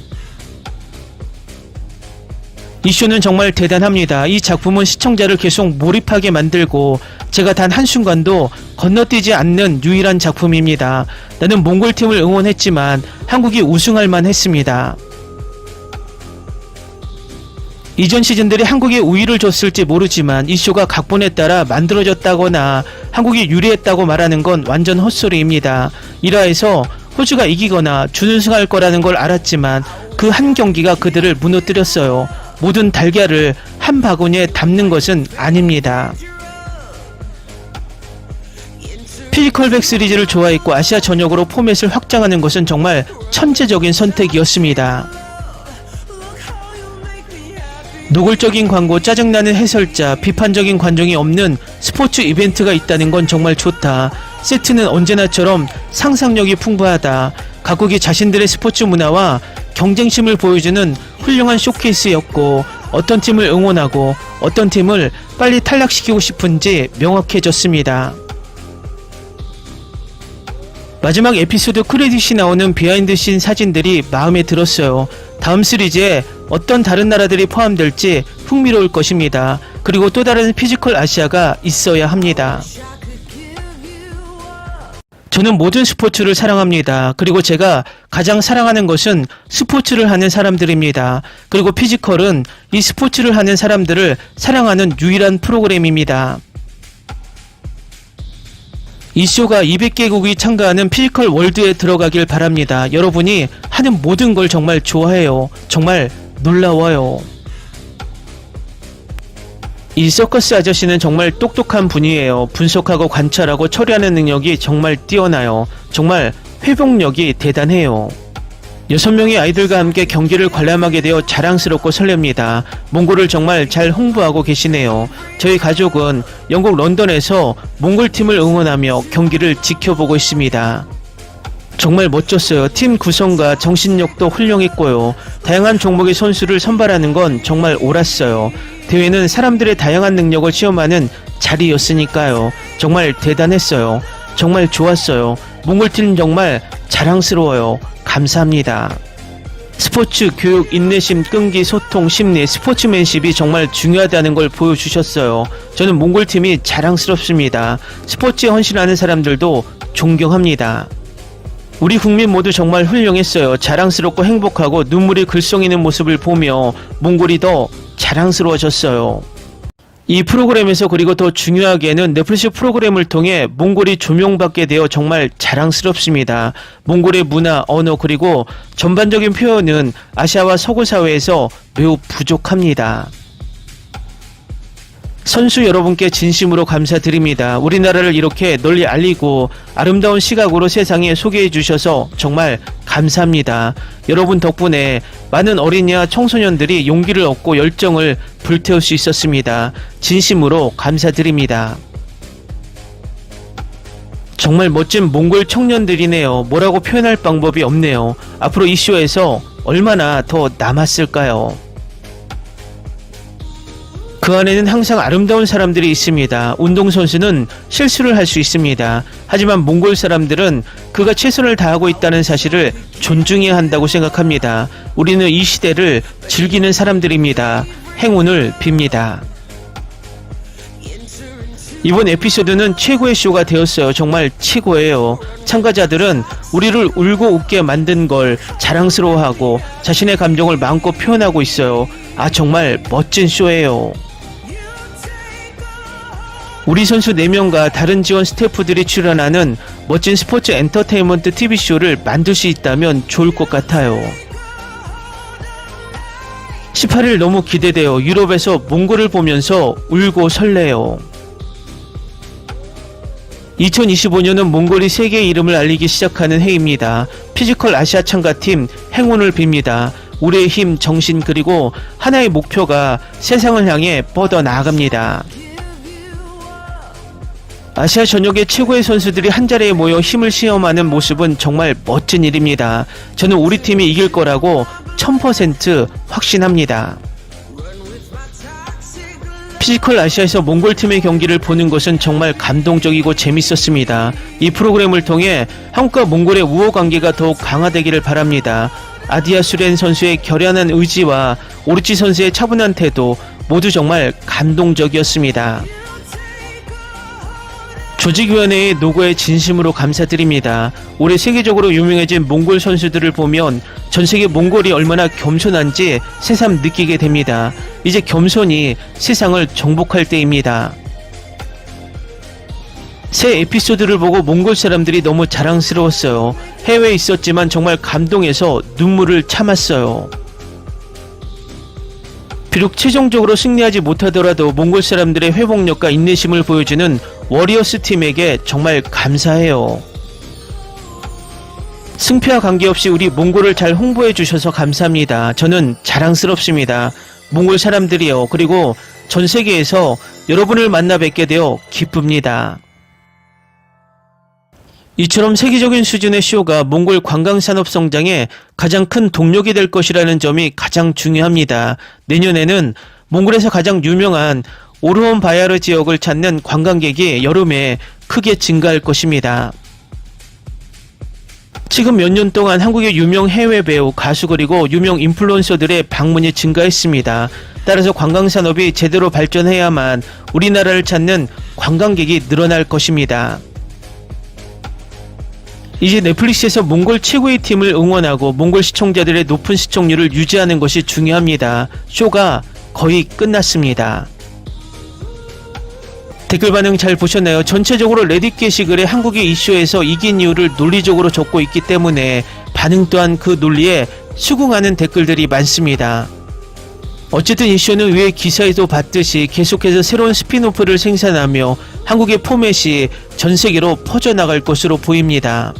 이 쇼는 정말 대단합니다. 이 작품은 시청자를 계속 몰입하게 만들고 제가 단 한순간도 건너뛰지 않는 유일한 작품입니다. 나는 몽골팀을 응원했지만 한국이 우승할 만했습니다. 이전 시즌들이 한국에 우위를 줬을지 모르지만 이 쇼가 각본에 따라 만들어졌다거나 한국이 유리했다고 말하는 건 완전 헛소리입니다. 1화에서 호주가 이기거나 준우승할 거라는 걸 알았지만 그 한 경기가 그들을 무너뜨렸어요. 모든 달걀을 한 바구니에 담는 것은 아닙니다. 피지컬백 시리즈를 좋아했고 아시아 전역으로 포맷을 확장하는 것은 정말 천재적인 선택이었습니다. 노골적인 광고, 짜증나는 해설자, 비판적인 관중이 없는 스포츠 이벤트가 있다는 건 정말 좋다. 세트는 언제나처럼 상상력이 풍부하다. 각국이 자신들의 스포츠 문화와 경쟁심을 보여주는 훌륭한 쇼케이스였고 어떤 팀을 응원하고 어떤 팀을 빨리 탈락시키고 싶은지 명확해졌습니다. 마지막 에피소드 크레딧이 나오는 비하인드 씬 사진들이 마음에 들었어요. 다음 시리즈에 어떤 다른 나라들이 포함될지 흥미로울 것입니다. 그리고 또 다른 피지컬 아시아가 있어야 합니다. 저는 모든 스포츠를 사랑합니다. 그리고 제가 가장 사랑하는 것은 스포츠를 하는 사람들입니다. 그리고 피지컬은 이 스포츠를 하는 사람들을 사랑하는 유일한 프로그램입니다. 이 쇼가 200개국이 참가하는 피지컬 월드에 들어가길 바랍니다. 여러분이 하는 모든 걸 정말 좋아해요. 정말 놀라워요. 이 서커스 아저씨는 정말 똑똑한 분이에요. 분석하고 관찰하고 처리하는 능력이 정말 뛰어나요. 정말 회복력이 대단해요. 6명의 아이들과 함께 경기를 관람하게 되어 자랑스럽고 설렙니다. 몽골을 정말 잘 홍보하고 계시네요. 저희 가족은 영국 런던에서 몽골팀을 응원하며 경기를 지켜보고 있습니다. 정말 멋졌어요. 팀 구성과 정신력도 훌륭했고요. 다양한 종목의 선수를 선발하는 건 정말 옳았어요. 대회는 사람들의 다양한 능력을 시험하는 자리였으니까요. 정말 대단했어요. 정말 좋았어요. 몽골팀 정말 자랑스러워요. 감사합니다. 스포츠, 교육, 인내심, 끈기, 소통, 심리, 스포츠맨십이 정말 중요하다는 걸 보여주셨어요. 저는 몽골팀이 자랑스럽습니다. 스포츠에 헌신하는 사람들도 존경합니다. 우리 국민 모두 정말 훌륭했어요. 자랑스럽고 행복하고 눈물이 글썽이는 모습을 보며 몽골이 더 자랑스러워졌어요. 이 프로그램에서 그리고 더 중요하게는 넷플릭스 프로그램을 통해 몽골이 조명받게 되어 정말 자랑스럽습니다. 몽골의 문화, 언어 그리고 전반적인 표현은 아시아와 서구 사회에서 매우 부족합니다. 선수 여러분께 진심으로 감사드립니다. 우리나라를 이렇게 널리 알리고 아름다운 시각으로 세상에 소개해 주셔서 정말 감사합니다. 여러분 덕분에 많은 어린이와 청소년들이 용기를 얻고 열정을 불태울 수 있었습니다. 진심으로 감사드립니다. 정말 멋진 몽골 청년들이네요. 뭐라고 표현할 방법이 없네요. 앞으로 이 쇼에서 얼마나 더 남았을까요? 그 안에는 항상 아름다운 사람들이 있습니다. 운동선수는 실수를 할 수 있습니다. 하지만 몽골 사람들은 그가 최선을 다하고 있다는 사실을 존중해야 한다고 생각합니다. 우리는 이 시대를 즐기는 사람들입니다. 행운을 빕니다. 이번 에피소드는 최고의 쇼가 되었어요. 정말 최고예요. 참가자들은 우리를 울고 웃게 만든 걸 자랑스러워하고 자신의 감정을 마음껏 표현하고 있어요. 아, 정말 멋진 쇼예요. 우리 선수 4명과 다른 지원 스태프들이 출연하는 멋진 스포츠 엔터테인먼트 TV쇼를 만들 수 있다면 좋을 것 같아요. 18일 너무 기대돼요. 유럽에서 몽골을 보면서 울고 설레요. 2025년은 몽골이 세계의 이름을 알리기 시작하는 해입니다. 피지컬 아시아 참가팀 행운을 빕니다. 우리의 힘, 정신 그리고 하나의 목표가 세상을 향해 뻗어 나아갑니다. 아시아 전역의 최고의 선수들이 한자리에 모여 힘을 시험하는 모습은 정말 멋진 일입니다. 저는 우리 팀이 이길 거라고 1000% 확신합니다. 피지컬 아시아에서 몽골팀의 경기를 보는 것은 정말 감동적이고 재밌었습니다. 이 프로그램을 통해 한국과 몽골의 우호 관계가 더욱 강화되기를 바랍니다. 아디아 수렌 선수의 결연한 의지와 오르치 선수의 차분한 태도 모두 정말 감동적이었습니다. 조직위원회의 노고에 진심으로 감사드립니다. 올해 세계적으로 유명해진 몽골 선수들을 보면 전세계 몽골이 얼마나 겸손한지 새삼 느끼게 됩니다. 이제 겸손히 세상을 정복할 때입니다. 새 에피소드를 보고 몽골 사람들이 너무 자랑스러웠어요. 해외에 있었지만 정말 감동해서 눈물을 참았어요. 비록 최종적으로 승리하지 못하더라도 몽골 사람들의 회복력과 인내심을 보여주는 워리어스 팀에게 정말 감사해요. 승패와 관계없이 우리 몽골을 잘 홍보해 주셔서 감사합니다. 저는 자랑스럽습니다. 몽골 사람들이요. 그리고 전 세계에서 여러분을 만나 뵙게 되어 기쁩니다. 이처럼 세계적인 수준의 쇼가 몽골 관광산업 성장에 가장 큰 동력이 될 것이라는 점이 가장 중요합니다. 내년에는 몽골에서 가장 유명한 오르온 바야르 지역을 찾는 관광객이 여름에 크게 증가할 것입니다. 지금 몇 년 동안 한국의 유명 해외 배우, 가수 그리고 유명 인플루언서들의 방문이 증가했습니다. 따라서 관광산업이 제대로 발전해야만 우리나라를 찾는 관광객이 늘어날 것입니다. 이제 넷플릭스에서 몽골 최고의 팀을 응원하고 몽골 시청자들의 높은 시청률을 유지하는 것이 중요합니다. 쇼가 거의 끝났습니다. 댓글 반응 잘 보셨나요? 전체적으로 레딧 게시글에 한국이 이 쇼에서 이긴 이유를 논리적으로 적고 있기 때문에 반응 또한 그 논리에 수긍하는 댓글들이 많습니다. 어쨌든 이 쇼는 위의 기사에도 봤듯이 계속해서 새로운 스피노프를 생산하며 한국의 포맷이 전세계로 퍼져나갈 것으로 보입니다.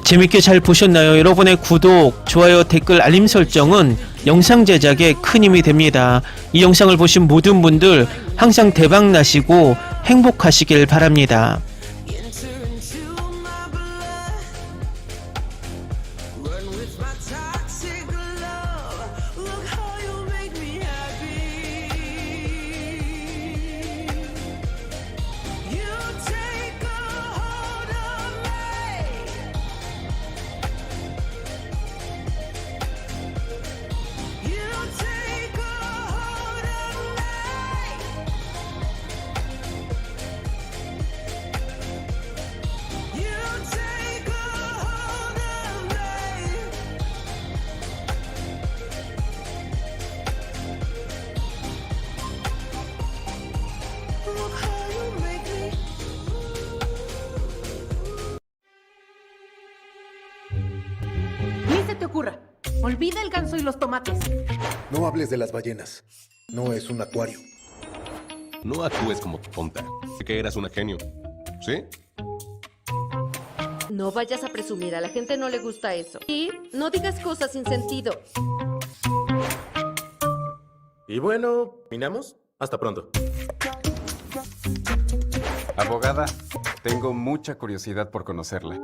재밌게 잘 보셨나요? 여러분의 구독, 좋아요, 댓글, 알림 설정은 영상 제작에 큰 힘이 됩니다. 이 영상을 보신 모든 분들 항상 대박 나시고 행복하시길 바랍니다. Ni se te ocurra. Olvida el ganso y los tomates. No hables de las ballenas. No es un acuario. No actúes como tonta. Sé que eras una genio. ¿Sí? No vayas a presumir, a la gente no le gusta eso. Y no digas cosas sin sentido. Y bueno, ¿terminamos? Hasta pronto. Abogada, tengo mucha curiosidad por conocerla.